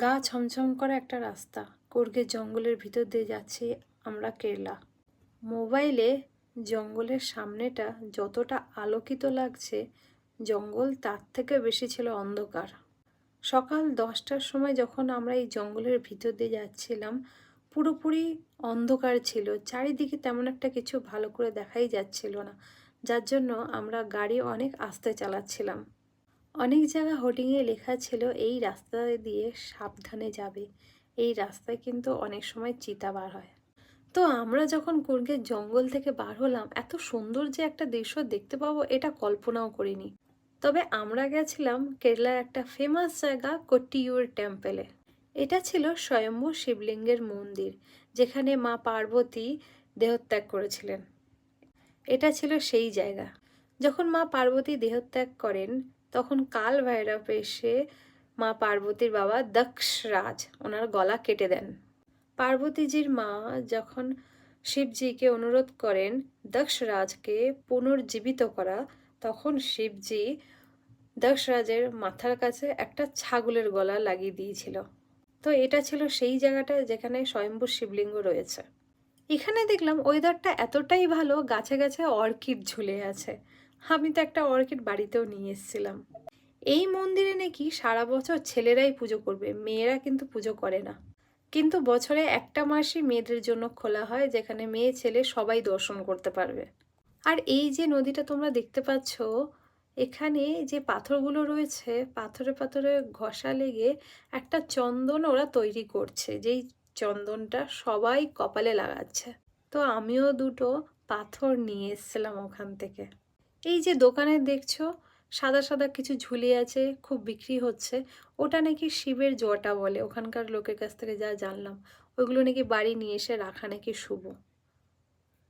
গা ছমছম করা একটা রাস্তা, কুর্গের জঙ্গলের ভিতর দিয়ে যাচ্ছি আমরা কেরলা। মোবাইলে জঙ্গলের সামনেটা যতটা আলোকিত লাগছে, জঙ্গল তার থেকে বেশি ছিল অন্ধকার। সকাল 10টার সময় যখন আমরা এই জঙ্গলের ভিতর দিয়ে যাচ্ছিলাম, পুরোপুরি অন্ধকার ছিল, চারিদিকে তেমন একটা কিছু ভালো করে দেখাই যাচ্ছিল না, যার জন্য আমরা গাড়ি অনেক আস্তে চালাচ্ছিলাম। অনেক জায়গা হোর্ডিংয়ে লেখা ছিল এই রাস্তা দিয়ে সাবধানে যাবে, এই রাস্তায় কিন্তু অনেক সময় চিতা বার হয়। তো আমরা যখন কুর্গের জঙ্গল থেকে বার হলাম, এত সুন্দর যে একটা দৃশ্য দেখতে পাবো এটা কল্পনাও করিনি। তবে আমরা গেছিলাম কেরালার একটা ফেমাস জায়গা কটিয়ুর টেম্পলে। এটা ছিল স্বয়ম্ভু শিবলিঙ্গের মন্দির, যেখানে মা পার্বতী দেহত্যাগ করেছিলেন। এটা ছিল সেই জায়গা। যখন মা পার্বতী দেহত্যাগ করেন, তখন কাল ভৈরব এসে মা পার্বতীর বাবা দক্ষ রাজ ওনার গলা কেটে দেন। পার্বতীজির মা যখন শিবজিকে অনুরোধ করেন দক্ষ রাজকে পুনর্জীবিত করা, তখন শিবজি দক্ষ রাজের মাথার কাছে একটা ছাগলের গলা লাগিয়ে দিয়েছিল। তো এটা ছিল সেই জায়গাটা যেখানে স্বয়ম্ভু শিবলিঙ্গ রয়েছে। এখানে দেখলাম ওয়েদারটা এতটাই ভালো, গাছে গাছে অর্কিড ঝুলে আছে। আমি তো একটা অর্কিড বাড়িতেও নিয়ে এসেছিলাম। এই মন্দিরে নাকি সারা বছর ছেলেরাই পুজো করবে, মেয়েরা কিন্তু পুজো করে না। কিন্তু বছরে একটা মাসই মেয়েদের জন্য খোলা হয়, যেখানে মেয়ে ছেলে সবাই দর্শন করতে পারবে। আর এই যে নদীটা তোমরা দেখতে পাচ্ছ, এখানে যে পাথরগুলো রয়েছে, পাথরে পাথরে ঘষা লেগে একটা চন্দন ওরা তৈরি করছে, যেই চন্দনটা সবাই কপালে লাগাচ্ছে। তো আমিও দুটো পাথর নিয়ে এসেছিলাম ওখান থেকে। এই যে দোকানে দেখছো সাদা সাদা কিছু ঝুলিয়ে আছে, খুব বিক্রি হচ্ছে, ওটা নাকি শিবের জটা বলে, ওখানকার লোকের কাছ থেকে যা জানলাম। ওইগুলো নাকি বাড়ি নিয়ে এসে রাখা নাকি শুভ।